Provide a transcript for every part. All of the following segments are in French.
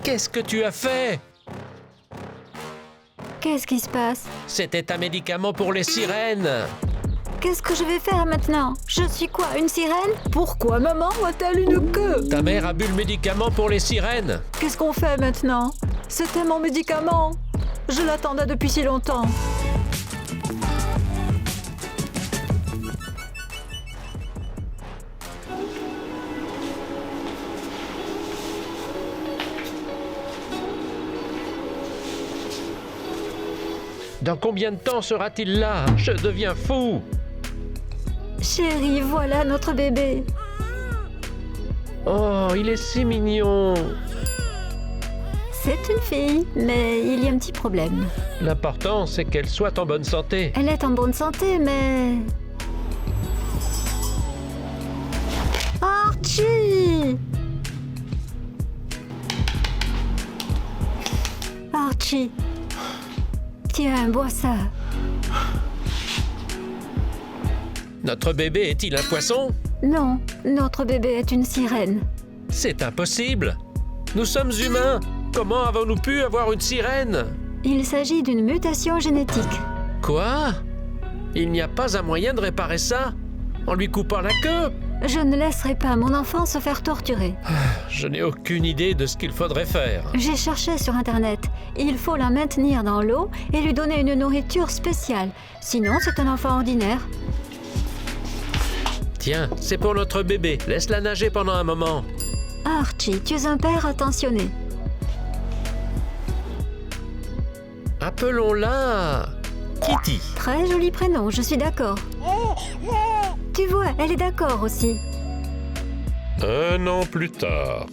Qu'est-ce que tu as fait? Qu'est-ce qui se passe? C'était un médicament pour les sirènes. Qu'est-ce que je vais faire maintenant? Je suis quoi, une sirène? Pourquoi maman a-t-elle une queue? Ta mère a bu le médicament pour les sirènes. Qu'est-ce qu'on fait maintenant? C'était mon médicament. Je l'attendais depuis si longtemps. Dans combien de temps sera-t-il là? Je deviens fou. Chérie, voilà notre bébé. Oh, il est si mignon. C'est une fille, mais il y a un petit problème. L'important, c'est qu'elle soit en bonne santé. Elle est en bonne santé, mais... Archie! Archie, tiens, bois ça. Notre bébé est-il un poisson? Non, notre bébé est une sirène. C'est impossible. Nous sommes humains. Comment avons-nous pu avoir une sirène? Il s'agit d'une mutation génétique. Quoi? Il n'y a pas un moyen de réparer ça? En lui coupant la queue? Je ne laisserai pas mon enfant se faire torturer. Je n'ai aucune idée de ce qu'il faudrait faire. J'ai cherché sur Internet. Il faut la maintenir dans l'eau et lui donner une nourriture spéciale. Sinon, c'est un enfant ordinaire. Tiens, c'est pour notre bébé. Laisse-la nager pendant un moment. Archie, tu es un père attentionné. Appelons-la Kitty. Très joli prénom, je suis d'accord. Tu vois, elle est d'accord aussi. Un an plus tard.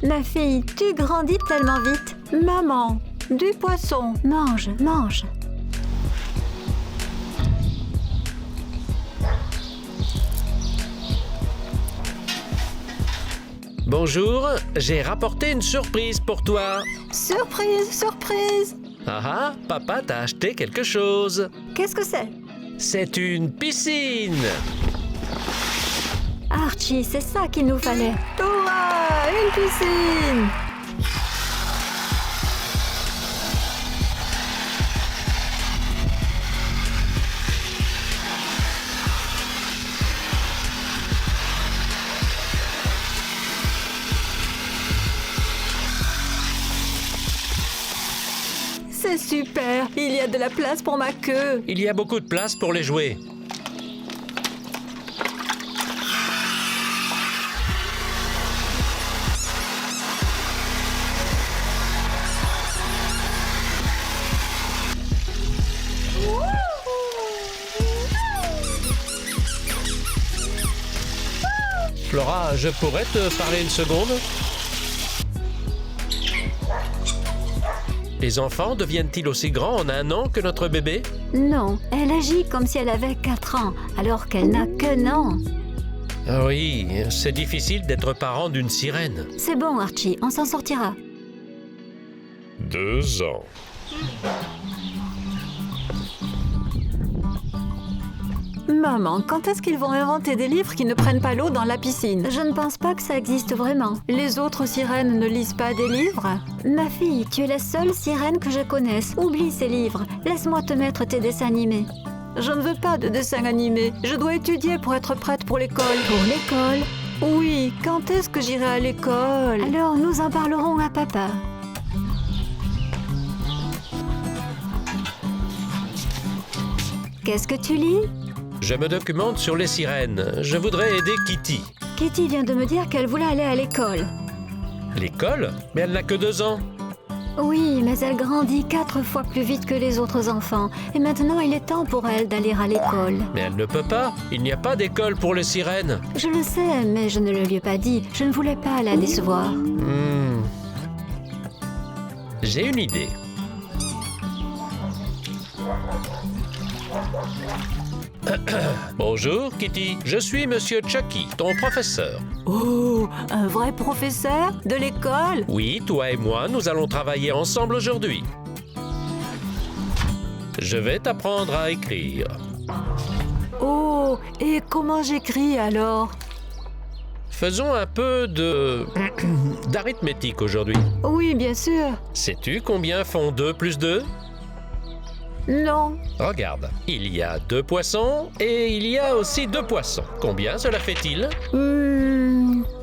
Ma fille, tu grandis tellement vite. Maman, du poisson. Mange, mange. Bonjour, j'ai rapporté une surprise pour toi. Surprise, surprise. Ah ah, papa t'a acheté quelque chose. Qu'est-ce que c'est? C'est une piscine. Archie, c'est ça qu'il nous fallait. Hurrah, une piscine! C'est super, il y a de la place pour ma queue. Il y a beaucoup de place pour les jouets. Flora, je pourrais te parler une seconde? Les enfants deviennent-ils aussi grands en un an que notre bébé? Non, elle agit comme si elle avait 4 ans, alors qu'elle n'a que an. Ah oui, c'est difficile d'être parent d'une sirène. C'est bon, Archie, on s'en sortira. 2 ans. Maman, quand est-ce qu'ils vont inventer des livres qui ne prennent pas l'eau dans la piscine? Je ne pense pas que ça existe vraiment. Les autres sirènes ne lisent pas des livres? Ma fille, tu es la seule sirène que je connaisse. Oublie ces livres. Laisse-moi te mettre tes dessins animés. Je ne veux pas de dessin animé. Je dois étudier pour être prête pour l'école. Pour l'école? Oui, quand est-ce que j'irai à l'école? Alors, nous en parlerons à papa. Qu'est-ce que tu lis? Je me documente sur les sirènes. Je voudrais aider Kitty. Kitty vient de me dire qu'elle voulait aller à l'école. L'école? Mais elle n'a que 2 ans. Oui, mais elle grandit 4 fois plus vite que les autres enfants. Et maintenant, il est temps pour elle d'aller à l'école. Mais elle ne peut pas. Il n'y a pas d'école pour les sirènes. Je le sais, mais je ne le lui ai pas dit. Je ne voulais pas la décevoir. J'ai une idée. Bonjour, Kitty. Je suis Monsieur Chucky, ton professeur. Oh, un vrai professeur de l'école? Oui, toi et moi, nous allons travailler ensemble aujourd'hui. Je vais t'apprendre à écrire. Oh, et comment j'écris alors? Faisons un peu d'arithmétique aujourd'hui. Oui, bien sûr. Sais-tu combien font 2 plus 2? Non. Regarde, il y a 2 poissons et il y a aussi 2 poissons. Combien cela fait-il?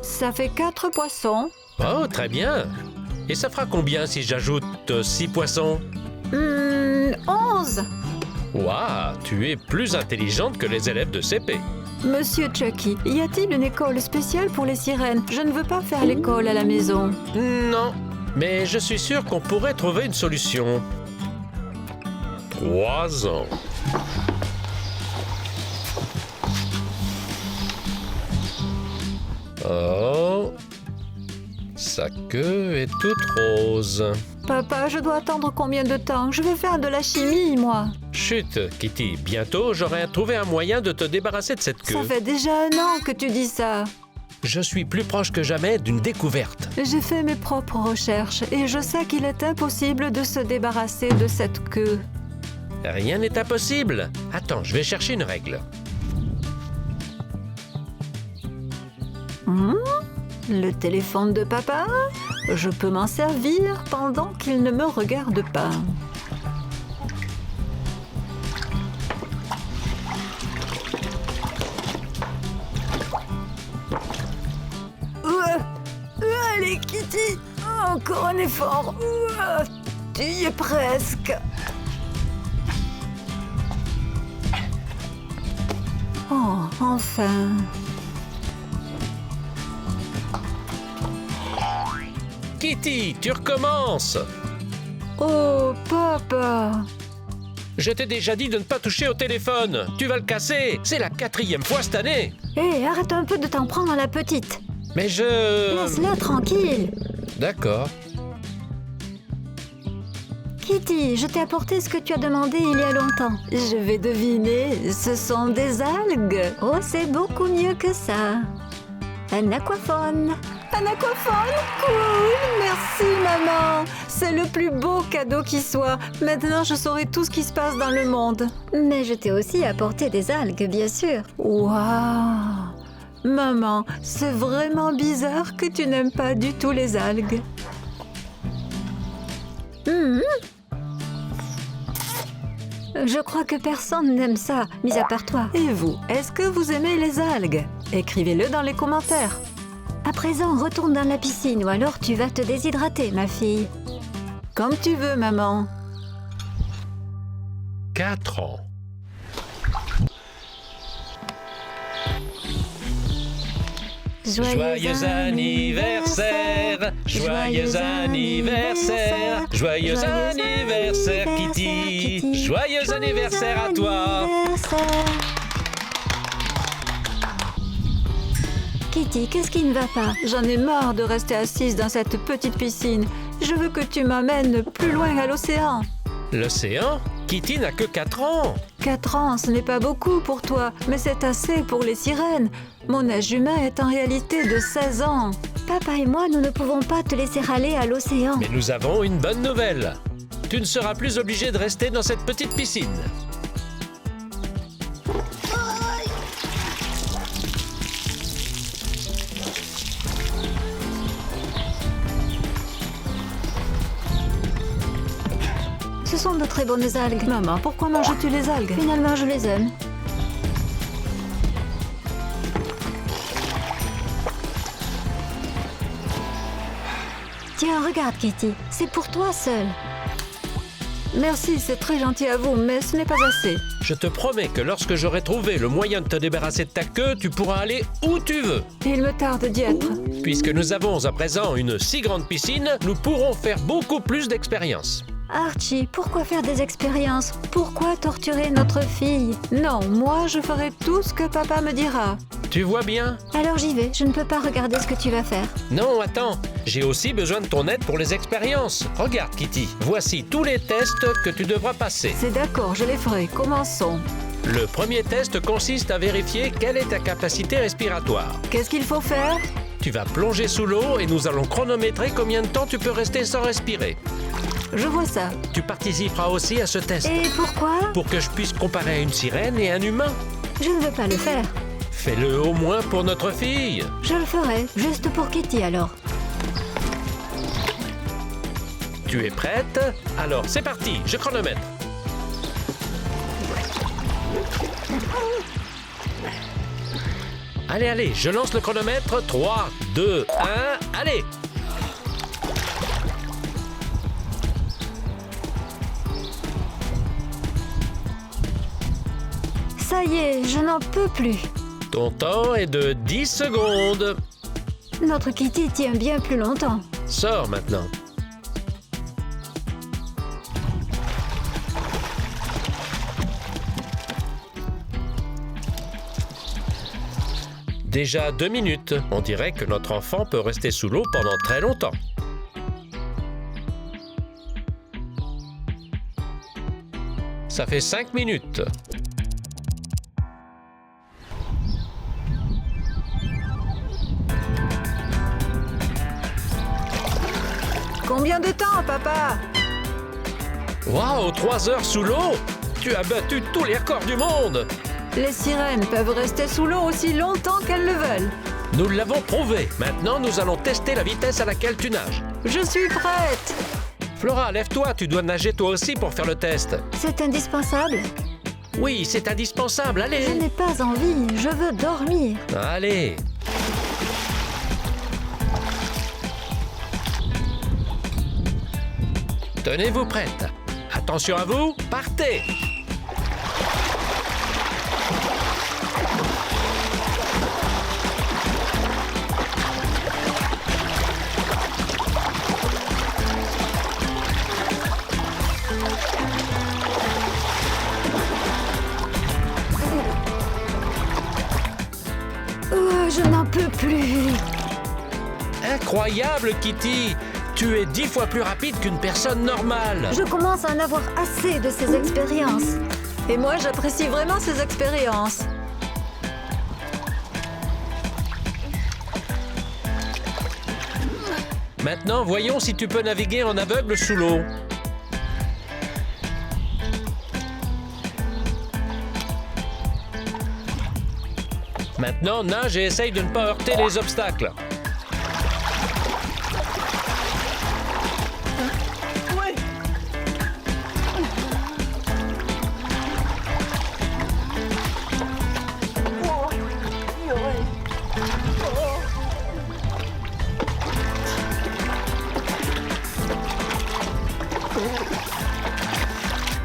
Ça fait 4 poissons. Oh, très bien. Et ça fera combien si j'ajoute 6 poissons? 11. Waouh, tu es plus intelligente que les élèves de CP. Monsieur Chucky, y a-t-il une école spéciale pour les sirènes? Je ne veux pas faire l'école à la maison. Non, mais je suis sûr qu'on pourrait trouver une solution. 3 ans. Oh, sa queue est toute rose. Papa, je dois attendre combien de temps? Je vais faire de la chimie, moi. Chut, Kitty, bientôt j'aurai trouvé un moyen de te débarrasser de cette queue. Ça fait déjà 1 an que tu dis ça. Je suis plus proche que jamais d'une découverte. J'ai fait mes propres recherches et je sais qu'il est impossible de se débarrasser de cette queue. Rien n'est impossible. Attends, je vais chercher une règle. Le téléphone de papa? Je peux m'en servir pendant qu'il ne me regarde pas. Allez, Kitty! Encore un effort! Tu y es presque! Oh, enfin! Kitty, tu recommences. Oh, papa! Je t'ai déjà dit de ne pas toucher au téléphone. Tu vas le casser. C'est la 4e fois cette année. Hé, arrête un peu de t'en prendre à la petite. Mais je... Laisse-la tranquille. D'accord. Kitty, je t'ai apporté ce que tu as demandé il y a longtemps. Je vais deviner, ce sont des algues. Oh, c'est beaucoup mieux que ça. Un aquaphone. Un aquaphone? Cool! Merci, maman! C'est le plus beau cadeau qui soit. Maintenant, je saurai tout ce qui se passe dans le monde. Mais je t'ai aussi apporté des algues, bien sûr. Waouh! Maman, c'est vraiment bizarre que tu n'aimes pas du tout les algues. Je crois que personne n'aime ça, mis à part toi. Et vous, est-ce que vous aimez les algues? Écrivez-le dans les commentaires. À présent, retourne dans la piscine ou alors tu vas te déshydrater, ma fille. Comme tu veux, maman. 4 ans. Joyeux anniversaire, joyeux anniversaire, joyeux anniversaire, Kitty. Joyeux anniversaire à toi. Kitty, qu'est-ce qui ne va pas? J'en ai marre de rester assise dans cette petite piscine. Je veux que tu m'amènes plus loin à l'océan. L'océan? Kitty n'a que 4 ans. 4 ans, ce n'est pas beaucoup pour toi, mais c'est assez pour les sirènes. Mon âge humain est en réalité de 16 ans. Papa et moi, nous ne pouvons pas te laisser aller à l'océan. Mais nous avons une bonne nouvelle. Tu ne seras plus obligé de rester dans cette petite piscine. Ce sont de très bonnes algues. Maman, pourquoi manges-tu les algues? Finalement, je les aime. Tiens, regarde, Kitty. C'est pour toi seule. Merci, c'est très gentil à vous, mais ce n'est pas assez. Je te promets que lorsque j'aurai trouvé le moyen de te débarrasser de ta queue, tu pourras aller où tu veux. Il me tarde d'y être. Puisque nous avons à présent une si grande piscine, nous pourrons faire beaucoup plus d'expériences. Archie, pourquoi faire des expériences? Pourquoi torturer notre fille? Non, moi, je ferai tout ce que papa me dira. Tu vois bien? Alors j'y vais, je ne peux pas regarder ce que tu vas faire. Non, attends, j'ai aussi besoin de ton aide pour les expériences. Regarde, Kitty, voici tous les tests que tu devras passer. C'est d'accord, je les ferai. Commençons. Le premier test consiste à vérifier quelle est ta capacité respiratoire. Qu'est-ce qu'il faut faire? Tu vas plonger sous l'eau et nous allons chronométrer combien de temps tu peux rester sans respirer. Je vois ça. Tu participeras aussi à ce test. Et pourquoi? Pour que je puisse comparer une sirène et un humain. Je ne veux pas le faire. Fais-le au moins pour notre fille. Je le ferai, juste pour Kitty alors. Tu es prête? Alors, c'est parti, je chronomètre. Allez, allez, je lance le chronomètre. 3, 2, 1, allez! Ça y est, je n'en peux plus. Ton temps est de 10 secondes. Notre Kitty tient bien plus longtemps. Sors maintenant. Déjà 2 minutes. On dirait que notre enfant peut rester sous l'eau pendant très longtemps. Ça fait 5 minutes. Combien de temps, papa? Waouh, 3 heures sous l'eau? Tu as battu tous les records du monde! Les sirènes peuvent rester sous l'eau aussi longtemps qu'elles le veulent. Nous l'avons prouvé. Maintenant, nous allons tester la vitesse à laquelle tu nages. Je suis prête. Flora, lève-toi, tu dois nager toi aussi pour faire le test. C'est indispensable. Oui, c'est indispensable, Je allez! n'ai pas envie, je veux dormir. Allez! Tenez-vous prête. Attention à vous, partez! Oh, je n'en peux plus. Incroyable, Kitty! Tu es 10 fois plus rapide qu'une personne normale! Je commence à en avoir assez de ces expériences. Et moi, j'apprécie vraiment ces expériences. Maintenant, voyons si tu peux naviguer en aveugle sous l'eau. Maintenant, nage et essaye de ne pas heurter les obstacles.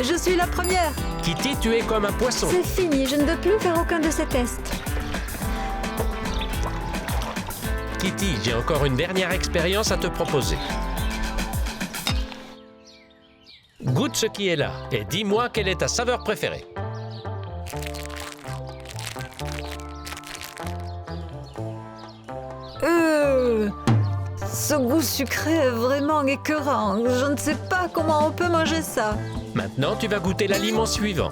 Je suis la première. Kitty, tu es comme un poisson. C'est fini, je ne veux plus faire aucun de ces tests. Kitty, j'ai encore une dernière expérience à te proposer. Goûte ce qui est là et dis-moi quelle est ta saveur préférée. Ce goût sucré est vraiment écœurant. Je ne sais pas comment on peut manger ça. Maintenant, tu vas goûter l'aliment suivant.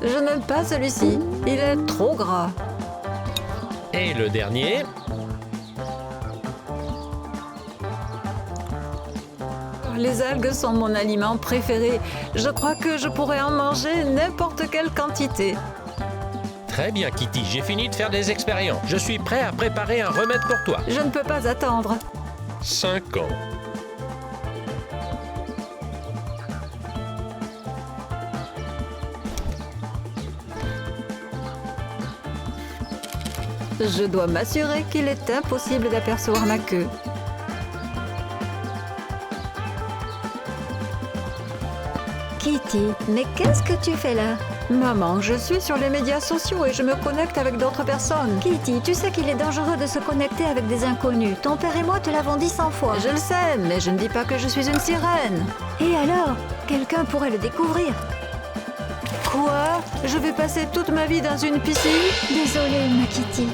Je n'aime pas celui-ci. Il est trop gras. Et le dernier. Les algues sont mon aliment préféré. Je crois que je pourrais en manger n'importe quelle quantité. Très bien, Kitty, j'ai fini de faire des expériences. Je suis prêt à préparer un remède pour toi. Je ne peux pas attendre. 5 ans. Je dois m'assurer qu'il est impossible d'apercevoir ma queue. Kitty, mais qu'est-ce que tu fais là? Maman, je suis sur les médias sociaux et je me connecte avec d'autres personnes. Kitty, tu sais qu'il est dangereux de se connecter avec des inconnus. Ton père et moi te l'avons dit 100 fois. Je le sais, mais je ne dis pas que je suis une sirène. Et alors? Quelqu'un pourrait le découvrir. Quoi? Je vais passer toute ma vie dans une piscine? Désolée, ma Kitty.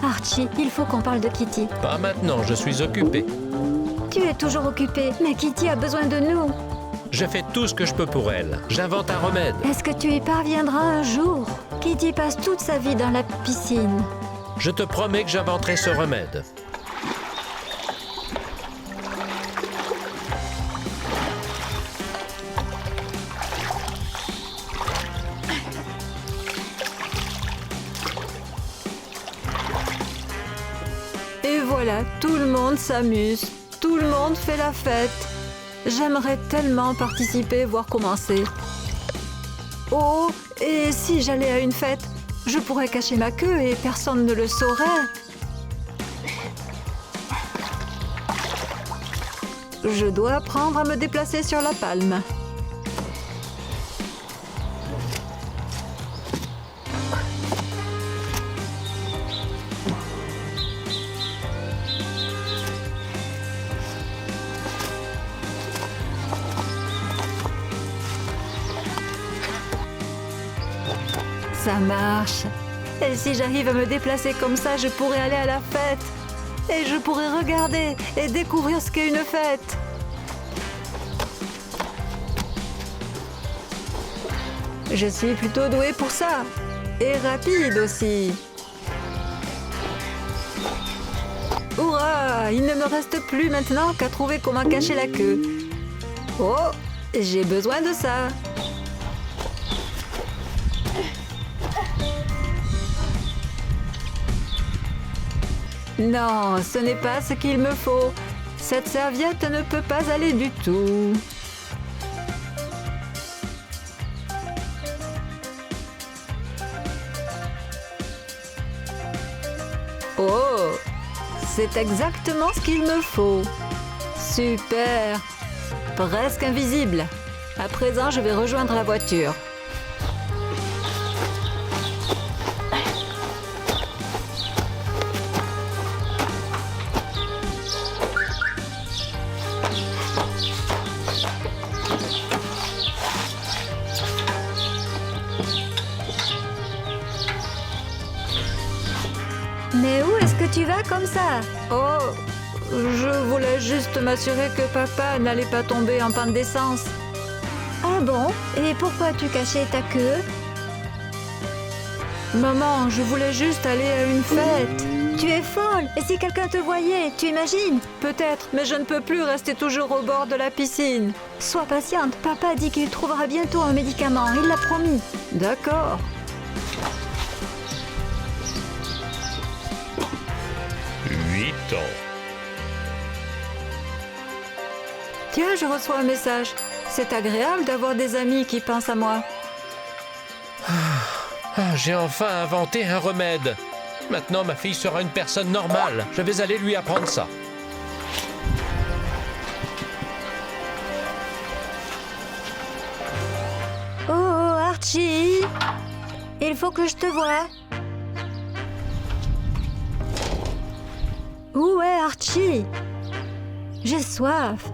Archie, il faut qu'on parle de Kitty. Pas maintenant, je suis occupé. Tu es toujours occupé, mais Kitty a besoin de nous. Je fais tout ce que je peux pour elle. J'invente un remède. Est-ce que tu y parviendras un jour? Kitty passe toute sa vie dans la piscine. Je te promets que j'inventerai ce remède. Et voilà, tout le monde s'amuse. Tout le monde fait la fête. J'aimerais tellement participer, voir commencer. Oh, et si j'allais à une fête, je pourrais cacher ma queue et personne ne le saurait. Je dois apprendre à me déplacer sur la palme. Ça marche. Et si j'arrive à me déplacer comme ça, je pourrais aller à la fête. Et je pourrais regarder et découvrir ce qu'est une fête. Je suis plutôt douée pour ça. Et rapide aussi. Hurrah! Il ne me reste plus maintenant qu'à trouver comment cacher la queue. Oh, j'ai besoin de ça. Non, ce n'est pas ce qu'il me faut. Cette serviette ne peut pas aller du tout. Oh, c'est exactement ce qu'il me faut. Super. Presque invisible. À présent, je vais rejoindre la voiture. Mais où est-ce que tu vas comme ça? Oh, je voulais juste m'assurer que papa n'allait pas tomber en panne d'essence. Ah bon? Et pourquoi tu cachais ta queue? Maman, je voulais juste aller à une fête. Tu es folle! Et si quelqu'un te voyait, tu imagines? Peut-être, mais je ne peux plus rester toujours au bord de la piscine. Sois patiente, papa dit qu'il trouvera bientôt un médicament, il l'a promis. D'accord. Tiens, je reçois un message. C'est agréable d'avoir des amis qui pensent à moi. J'ai enfin inventé un remède. Maintenant, ma fille sera une personne normale. Je vais aller lui apprendre ça. Oh, Archie! Il faut que je te voie. Où est Archie? J'ai soif.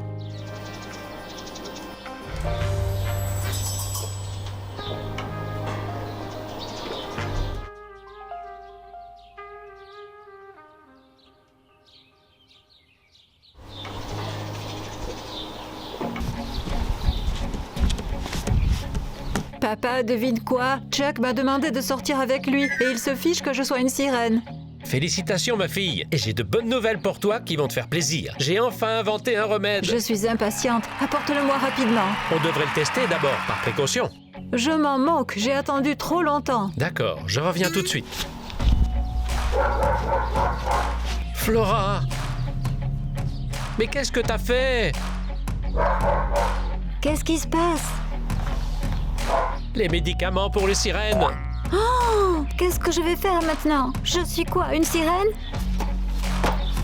Papa, devine quoi? Chuck m'a demandé de sortir avec lui et il se fiche que je sois une sirène. Félicitations, ma fille. Et j'ai de bonnes nouvelles pour toi qui vont te faire plaisir. J'ai enfin inventé un remède. Je suis impatiente. Apporte-le-moi rapidement. On devrait le tester d'abord, par précaution. Je m'en moque. J'ai attendu trop longtemps. D'accord, je reviens tout de suite. Flora! Mais qu'est-ce que t'as fait? Qu'est-ce qui se passe? Les médicaments pour les sirènes. Oh! Qu'est-ce que je vais faire maintenant? Je suis quoi, une sirène?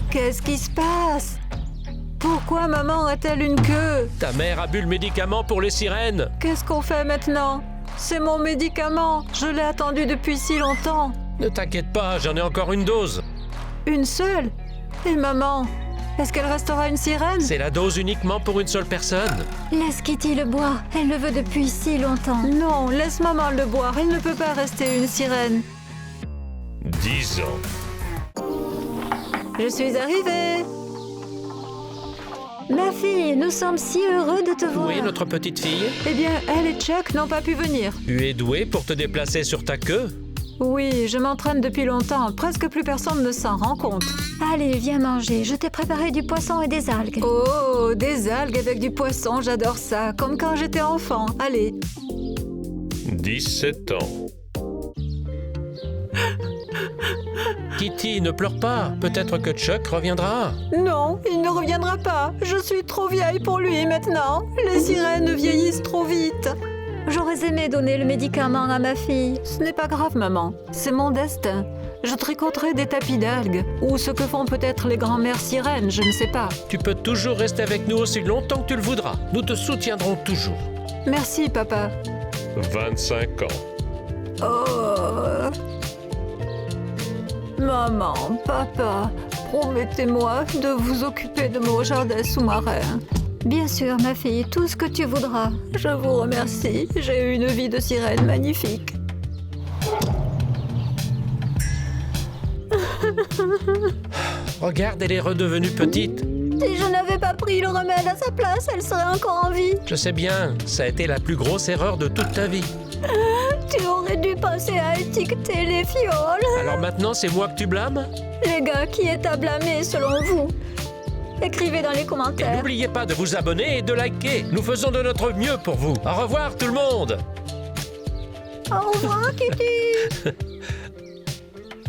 Qu'est-ce qui se passe? Pourquoi maman a-t-elle une queue? Ta mère a bu le médicament pour les sirènes. Qu'est-ce qu'on fait maintenant? C'est mon médicament. Je l'ai attendu depuis si longtemps. Ne t'inquiète pas, j'en ai encore une dose. Une seule? Et maman? Est-ce qu'elle restera une sirène? C'est la dose uniquement pour une seule personne. Laisse Kitty le boire. Elle le veut depuis si longtemps. Non, laisse maman le boire. Elle ne peut pas rester une sirène. 10 ans. Je suis arrivée. Ma fille, nous sommes si heureux de te voir. Oui, notre petite fille. Eh bien, elle et Chuck n'ont pas pu venir. Tu es douée pour te déplacer sur ta queue? Oui, je m'entraîne depuis longtemps. Presque plus personne ne s'en rend compte. Allez, viens manger. Je t'ai préparé du poisson et des algues. Oh, des algues avec du poisson, j'adore ça. Comme quand j'étais enfant. Allez. 17 ans. Kitty, ne pleure pas. Peut-être que Chuck reviendra. Non, il ne reviendra pas. Je suis trop vieille pour lui maintenant. Les sirènes vieillissent trop vite. J'aurais aimé donner le médicament à ma fille. Ce n'est pas grave, maman. C'est mon destin. Je tricoterai des tapis d'algues. Ou ce que font peut-être les grands-mères sirènes, je ne sais pas. Tu peux toujours rester avec nous aussi longtemps que tu le voudras. Nous te soutiendrons toujours. Merci, papa. 25 ans. Oh. Maman, papa, promettez-moi de vous occuper de mon jardin sous-marin. Bien sûr, ma fille, tout ce que tu voudras. Je vous remercie. J'ai eu une vie de sirène magnifique. Regarde, elle est redevenue petite. Si je n'avais pas pris le remède à sa place, elle serait encore en vie. Je sais bien, ça a été la plus grosse erreur de toute ta vie. Tu aurais dû penser à étiqueter les fioles. Alors maintenant, c'est moi que tu blâmes? Les gars, qui est à blâmer selon vous? Écrivez dans les Et commentaires. n'oubliez pas de vous abonner et de liker. Nous faisons de notre mieux pour vous. Au revoir tout le monde. Au revoir, Kitty.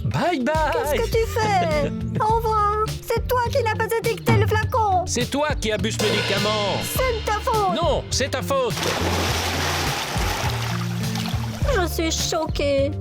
Bye bye. Qu'est-ce que tu fais? Au revoir. C'est toi qui n'as pas étiqueté le flacon. C'est toi qui abuse médicaments. C'est de ta faute. Non, c'est ta faute. Je suis choquée.